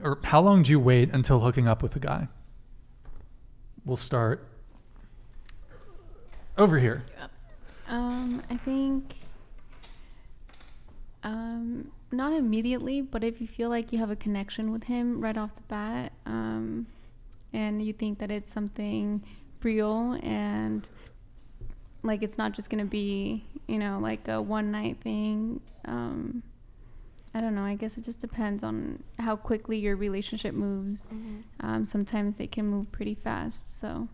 or how long do you wait until hooking up with a guy? We'll start over here. I think not immediately, but if you feel like you have a connection with him right off the bat, and you think that it's something real and like it's not just gonna be, you know, like a one night thing. I don't know. I guess it just depends on how quickly your relationship moves. Sometimes they can move pretty fast. So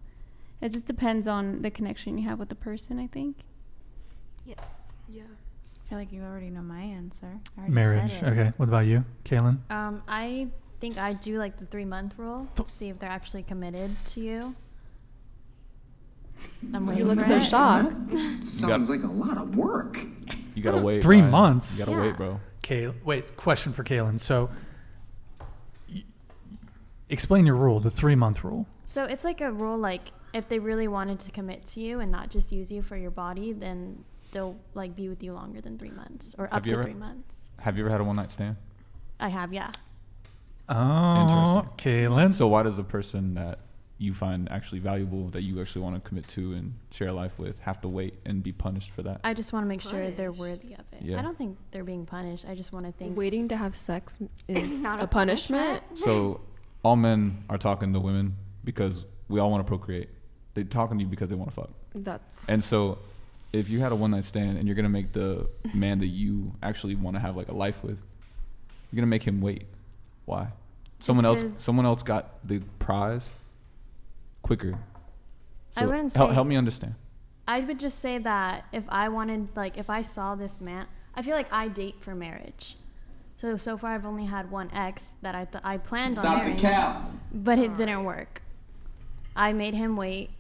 it just depends on the connection you have with the person, I think. Yes. Yeah. I feel like you already know my answer. I already Marriage. said it. Okay. What about you, Kaylin? I think I do like the 3-month rule to see if they're actually committed to you. You look so shocked. Sounds like a lot of work. You gotta wait. 3 Ryan. months. You gotta wait, bro. Wait, question for Kaylin. So, explain your rule, the 3-month rule. So it's like a rule, like if they really wanted to commit to you and not just use you for your body, then they'll like be with you longer than 3 months or up to 3 months. Have you ever had a one-night stand? I have, yeah. Oh, Interesting. Kaylin. So why does the person that you find actually valuable, that you actually want to commit to and share life with, have to wait and be punished for that? I just want to make sure they're worthy of it. Yeah. I don't think they're being punished. I just want to think. Waiting to have sex is not a punishment. So all men are talking to women because we all want to procreate. They're talking to you because they want to fuck. And so if you had a one-night stand and you're going to make the man that you actually want to have like a life with, you're going to make him wait. Why? Someone else got the prize quicker. So I wouldn't say. Help me understand. I would just say that if I wanted, like, if I saw this man, I feel like I date for marriage. So far I've only had one ex that I planned on marrying, but it didn't work. I made him wait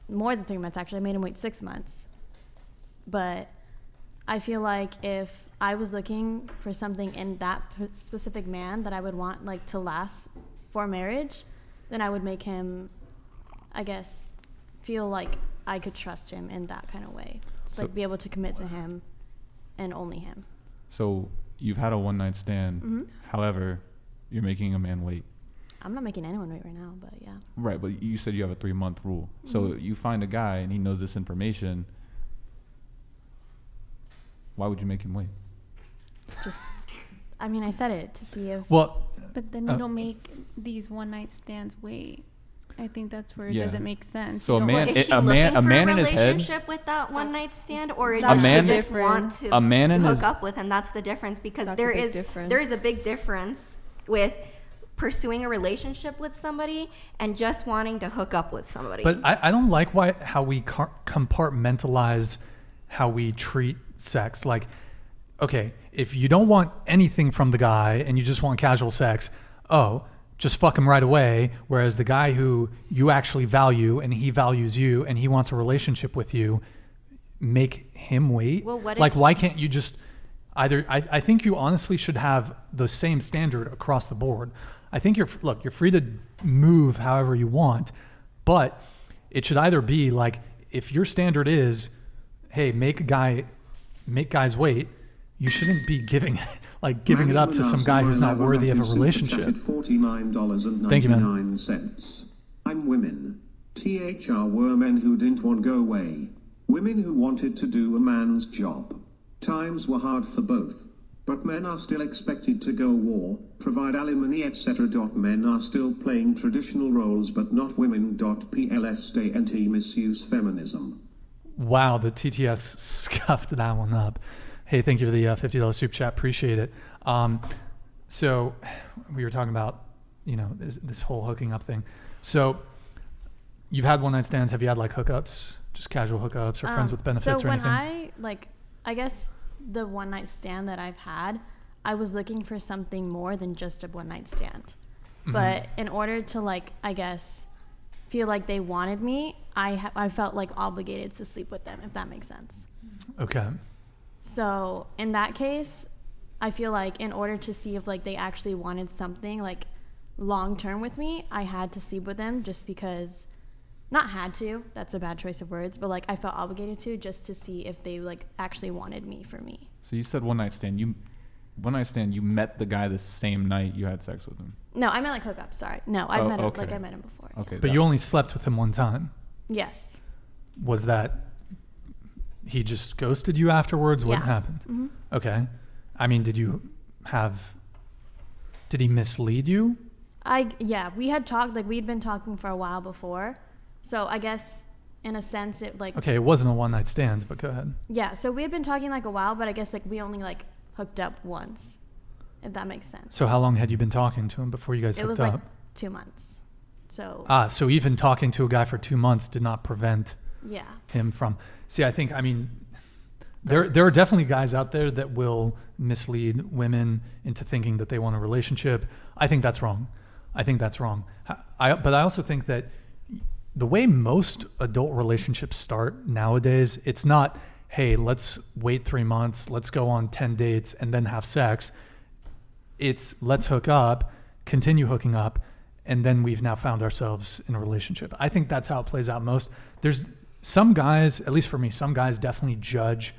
more than 3 months. Actually, I made him wait 6 months. But I feel like if I was looking for something in that specific man that I would want like to last for marriage, then I would make him, I guess, feel like I could trust him in that kind of way. So, like be able to commit to him and only him. So you've had a one-night stand. Mm-hmm. However, you're making a man wait. I'm not making anyone wait right now, but yeah. Right, but you said you have a 3-month rule. So you find a guy and he knows this information. Why would you make him wait? Just, I mean, I said it to see if. Well, but then you don't make these one night stands wait. I think that's where it doesn't make sense. So a man in his head. Relationship with that one night stand, or does she just want to hook up with him? That's the difference, because there is a big difference with pursuing a relationship with somebody and just wanting to hook up with somebody. But I don't like how we compartmentalize how we treat sex. Like, okay, if you don't want anything from the guy and you just want casual sex, just fuck him right away. Whereas the guy who you actually value and he values you and he wants a relationship with you, make him wait. Well, why can't you just either? I think you honestly should have the same standard across the board. I think you're free to move however you want, but it should either be like, if your standard is, hey, make guys wait, you shouldn't be giving it up to some guy who's not worthy of a relationship. Thank you, man. I'm women. THR were men who didn't want to go away. Women who wanted to do a man's job. Times were hard for both. But men are still expected to go war, provide alimony, etc. Men are still playing traditional roles, but not women. PLS day anti-misuse feminism. Wow, the TTS scuffed that one up. Hey, thank you for the $50 super chat. Appreciate it. So we were talking about, this whole hooking up thing. So you've had one night stands. Have you had like hookups, just casual hookups, or friends with benefits or anything? So when I guess the one night stand that I've had, I was looking for something more than just a one night stand. Mm-hmm. But in order to I guess feel like they wanted me, I felt like obligated to sleep with them, if that makes sense. Okay. So in that case, I feel like in order to see if they actually wanted something long term with me, I had to sleep with them, just because, not had to, that's a bad choice of words, but I felt obligated to, just to see if they actually wanted me for me. So you said one night stand. one night stand, you met the guy the same night you had sex with him. No, I meant like hookup. Sorry. No, I met him like I met him before. Okay. But you only slept with him one time. Yes. Was that he just ghosted you afterwards? What happened? Mm-hmm. Okay. I mean, did he mislead you? We had talked, like we'd been talking for a while before. So I guess in a sense it like. Okay, it wasn't a one night stand, but go ahead. Yeah, so we had been talking like a while, but I guess like we only like hooked up once, if that makes sense. So how long had you been talking to him before you guys hooked up? It was like 2 months. So. So even talking to a guy for 2 months did not prevent him from. See, I mean, there are definitely guys out there that will mislead women into thinking that they want a relationship. I think that's wrong. But I also think that the way most adult relationships start nowadays, it's not, hey, let's wait 3 months, let's go on 10 dates and then have sex. It's let's hook up, continue hooking up, and then we've now found ourselves in a relationship. I think that's how it plays out most. There's some guys, at least for me, some guys definitely judge.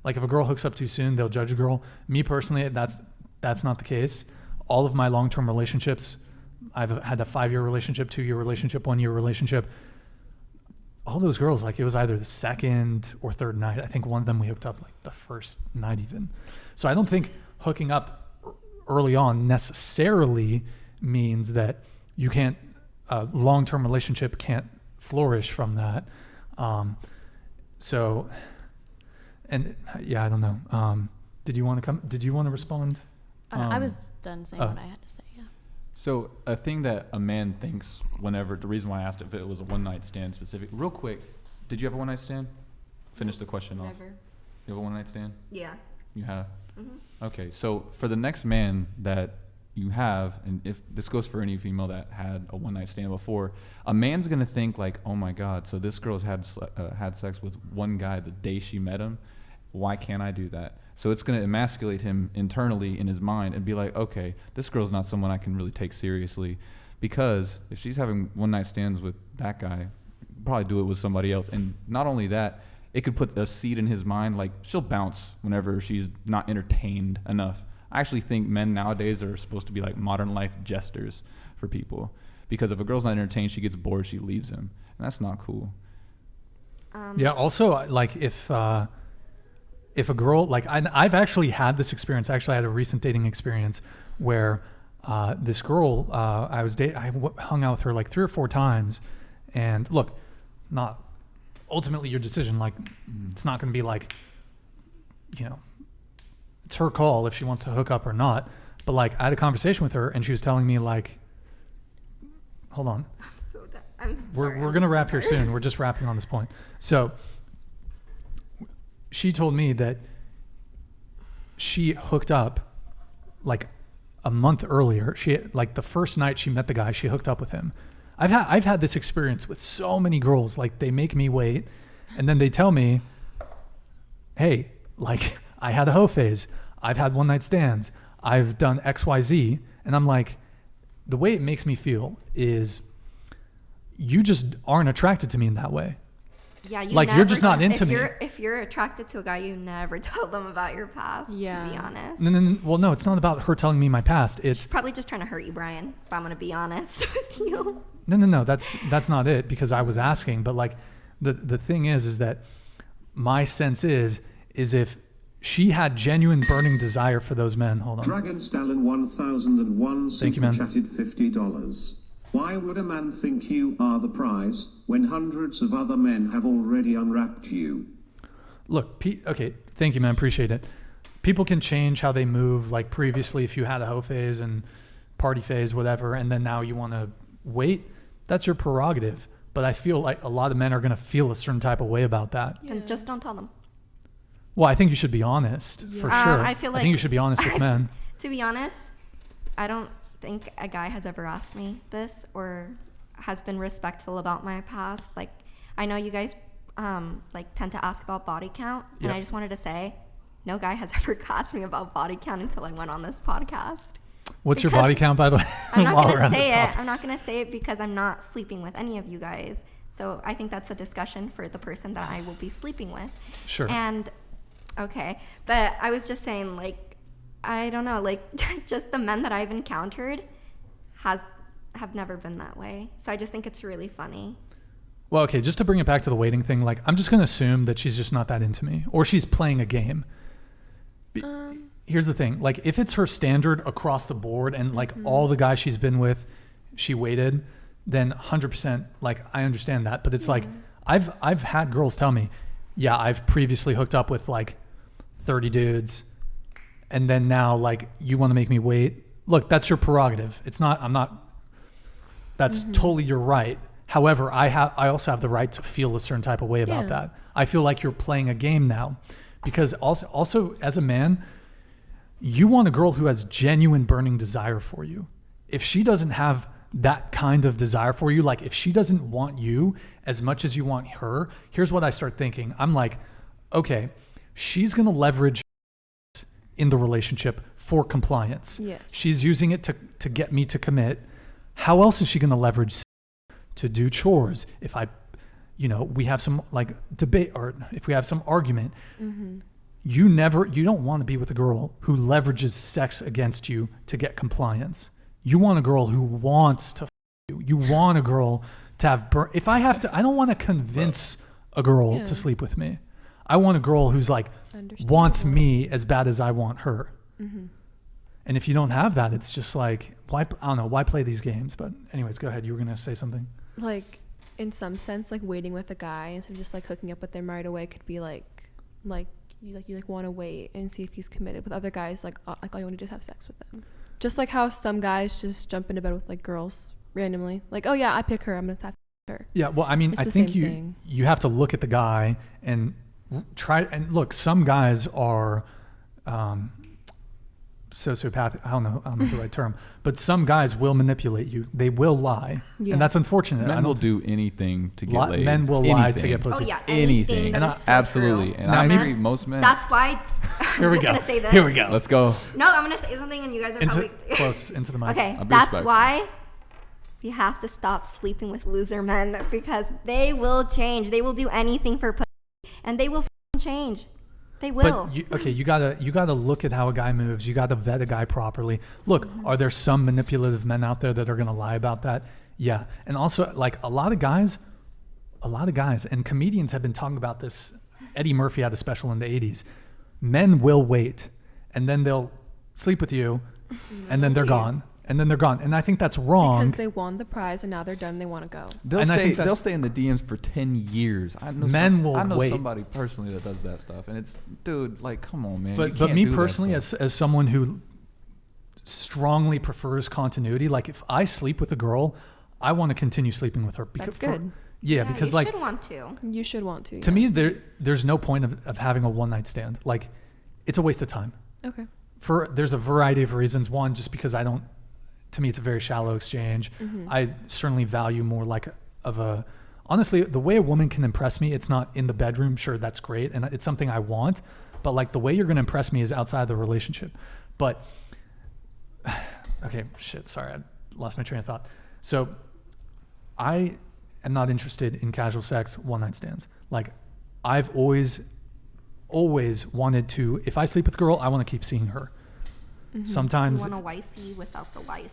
Like if a girl hooks up too soon, they'll judge a girl. Me personally, that's not the case. All of my long-term relationships, I've had a 5-year relationship, 2-year relationship, 1-year relationship. All those girls, like it was either the second or third night. I think one of them we hooked up like the first night even. So I don't think hooking up early on necessarily means that you can't, a long-term relationship can't flourish from that. I don't know. Did you want to respond? I was done saying what I had to say. Yeah. So a thing that a man thinks whenever, the reason why I asked if it was a one night stand specific, real quick, did you have a one night stand? Finish the question off. Never. You have a one night stand? Yeah. You have? Mm-hmm. Okay, so for the next man that you have, and if this goes for any female that had a one night stand before, a man's gonna think like, oh my God, so this girl's had sex with one guy the day she met him. Why can't I do that? So it's going to emasculate him internally in his mind and be like, okay, this girl's not someone I can really take seriously, because if she's having one night stands with that guy, probably do it with somebody else. And not only that, it could put a seed in his mind, like she'll bounce whenever she's not entertained enough. I actually think men nowadays are supposed to be like modern life jesters for people, because if a girl's not entertained, she gets bored, she leaves him, and that's not cool. Yeah. Also, like if a girl, like I've actually had this experience. I had a recent dating experience where this girl I hung out with her like 3 or 4 times, and look, not ultimately your decision. Like it's not going to be like, it's her call if she wants to hook up or not. But like I had a conversation with her, and she was telling me like, hold on, we're gonna wrap here soon. We're just wrapping on this point. So she told me that she hooked up like a month earlier. She like the first night she met the guy, she hooked up with him. I've had this experience with so many girls. Like they make me wait, and then they tell me, hey, like I had a hoe phase. I've had one night stands. I've done XYZ. And I'm like, the way it makes me feel is you just aren't attracted to me in that way. Yeah, you're just not into me. If you're attracted to a guy, you never tell them about your past. Yeah. To be honest. No, it's not about her telling me my past. It's she's probably just trying to hurt you, Brian. If I'm gonna be honest with you. No. That's not it, because I was asking. But like, the thing is that my sense is if she had genuine burning desire for those men. Hold on. Dragon Stalin 1001 Thank you, man. chatted $50. Why would a man think you are the prize when hundreds of other men have already unwrapped you? Look, okay, thank you, man. Appreciate it. People can change how they move. Like previously, if you had a hoe phase and party phase, whatever, and then now you want to wait, that's your prerogative. But I feel like a lot of men are going to feel a certain type of way about that. Yeah. And just don't tell them. Well, I think you should be honest, for sure. I think you should be honest with men. To be honest, I don't think a guy has ever asked me this or has been respectful about my past. Like, I know you guys tend to ask about body count, and I just wanted to say, no guy has ever asked me about body count until I went on this podcast. What's your body count, by the way? I'm not going to say it. I'm not going to say it because I'm not sleeping with any of you guys. So I think that's a discussion for the person that I will be sleeping with. Sure. And okay, but I was just saying, like, I don't know, like just the men that I've encountered have never been that way. So I just think it's really funny. Well, okay, just to bring it back to the waiting thing, like I'm just going to assume that she's just not that into me, or she's playing a game. Here's the thing, like if it's her standard across the board and like all the guys she's been with, she waited, then 100%, like I understand that. But it's like, I've had girls tell me, yeah, I've previously hooked up with like 30 dudes. And then now like, you want to make me wait. Look, that's your prerogative. That's totally your right. However, I also have the right to feel a certain type of way about that. I feel like you're playing a game now, because also as a man, you want a girl who has genuine burning desire for you. If she doesn't have that kind of desire for you, like if she doesn't want you as much as you want her, here's what I start thinking. I'm like, okay, she's going to leverage in the relationship for compliance. Yes. She's using it to get me to commit. How else is she going to leverage to do chores? If we have some like debate, or if we have some argument, you don't want to be with a girl who leverages sex against you to get compliance. You want a girl who wants to you. You want a girl to have I don't want to convince a girl to sleep with me. I want a girl who's like wants me as bad as I want her. And if you don't have that, it's just like, why play these games? But anyways, go ahead. You were going to say something. Like in some sense, like waiting with a guy instead of just like hooking up with them right away could be like you want to wait and see if he's committed. With other guys, like all you want to do is have sex with them. Just like how some guys just jump into bed with like girls randomly. Like, oh yeah, I pick her, I'm gonna have her. Yeah, well, I mean, I think you have to look at the guy and try and look. Some guys are sociopathic. I don't know the right term, but some guys will manipulate you. They will lie, and that's unfortunate. Men will do anything to get laid. Men will lie to get pussy. Oh yeah, anything. And absolutely. And I agree. Most men. That's why. Here we go. Here we go. Let's go. No, I'm gonna say something, and you guys are probably close into the mic. Okay, that's why we have to stop sleeping with loser men, because they will change. They will do anything for pussy, and they will change. They will. But you gotta look at how a guy moves. You gotta vet a guy properly. Look, are there some manipulative men out there that are gonna lie about that? Yeah. And also, like a lot of guys, and comedians have been talking about this. Eddie Murphy had a special in the 80s. Men will wait, and then they'll sleep with you, and then they're gone. And I think that's wrong. Because they won the prize and now they're done. They want to go. They'll stay in the DMs for 10 years. I know wait. somebody personally that does that stuff, and it's, dude, like, come on, man. But me personally, as someone who strongly prefers continuity, like if I sleep with a girl, I want to continue sleeping with her. That's good. Because you like should want to. You should want to. To me, there's no point of having a one night stand. Like, it's a waste of time. Okay. There's a variety of reasons. One, just because to me, it's a very shallow exchange. I certainly value more honestly, the way a woman can impress me, it's not in the bedroom. Sure, that's great. And it's something I want, but like the way you're going to impress me is outside the relationship. But okay, sorry. I lost my train of thought. So I am not interested in casual sex, one night stands. Like I've always wanted to, if I sleep with a girl, I want to keep seeing her. Sometimes you want a wifey without the wife.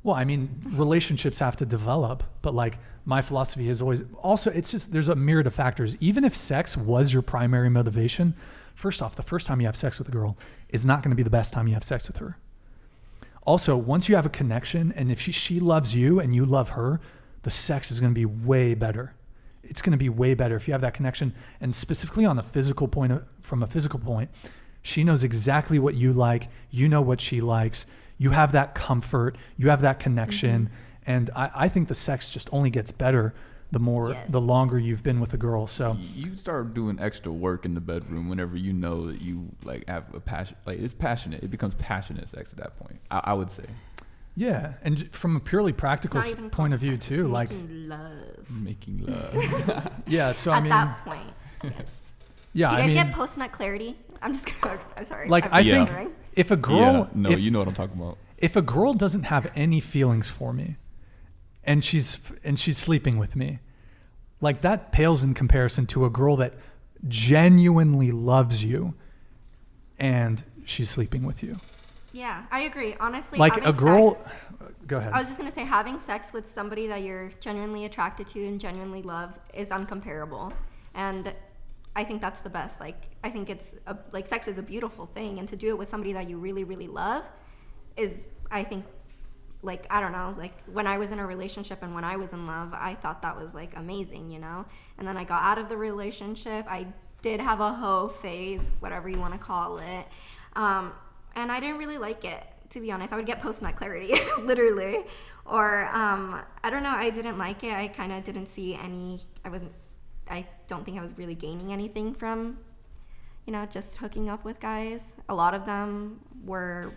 Well, I mean, relationships have to develop, but like my philosophy is always also, it's just, there's a myriad of factors. Even if sex was your primary motivation, first off, the first time you have sex with a girl is not going to be the best time you have sex with her. Also, once you have a connection and if she loves you and you love her, the sex is going to be way better. It's going to be way better if you have that connection. And specifically on a physical point, from a physical point, she knows exactly what you like. You know what she likes. You have that comfort. You have that connection. And I think the sex just only gets better the longer you've been with a girl. So you start doing extra work in the bedroom whenever you know that you like have a passion. Like it's passionate. It becomes passionate sex at that point. I would say. Yeah, and from a purely practical point of view too, like making love. Yeah, so at that point, yes. Yeah, do you guys get post-nut clarity? I'm sorry. Like I think if a girl, you know what I'm talking about. If a girl doesn't have any feelings for me, and she's sleeping with me, like that pales in comparison to a girl that genuinely loves you, and she's sleeping with you. Yeah, I agree. Honestly, like a girl. Go ahead. I was just gonna say, having sex with somebody that you're genuinely attracted to and genuinely love is uncomparable, and I think that's the best. Like, I think like sex is a beautiful thing, and to do it with somebody that you really, really love is, I think, like, I don't know, like when I was in a relationship and when I was in love, I thought that was like amazing, you know? And then I got out of the relationship. I did have a hoe phase, whatever you want to call it. And I didn't really like it, to be honest. I would get post-nut clarity, literally. Or, I don't know, I didn't like it. I kind of didn't see I don't think I was really gaining anything from, you know, just hooking up with guys. A lot of them were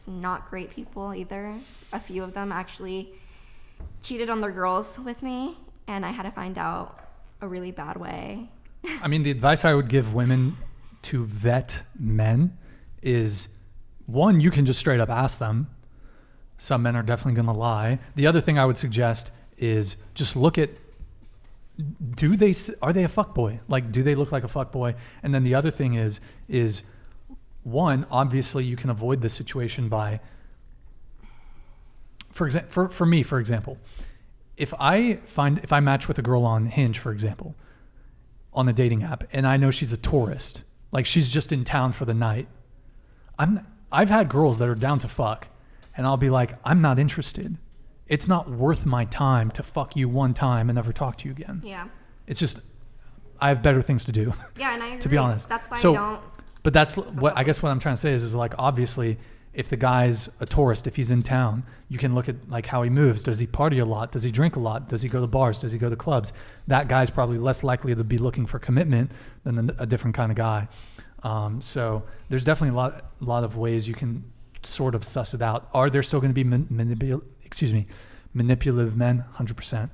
not great people either. A few of them actually cheated on their girls with me, and I had to find out a really bad way. I mean, the advice I would give women to vet men is, one, you can just straight up ask them. Some men are definitely going to lie. The other thing I would suggest is just look at, are they a fuckboy? Like, do they look like a fuckboy? And then the other thing is one, obviously you can avoid this situation by, for me, for example, if I match with a girl on Hinge, for example, on a dating app, and I know she's a tourist, like she's just in town for the night, I've had girls that are down to fuck, and I'll be like, I'm not interested. It's not worth my time to fuck you one time and never talk to you again. Yeah. It's just, I have better things to do. Yeah, and I agree. To be honest. That's why I don't. But that's what I guess what I'm trying to say is like, obviously, if the guy's a tourist, if he's in town, you can look at like how he moves. Does he party a lot? Does he drink a lot? Does he go to bars? Does he go to clubs? That guy's probably less likely to be looking for commitment than a different kind of guy. So there's definitely a lot of ways you can sort of suss it out. Are there still going to be manipulative men? 100%.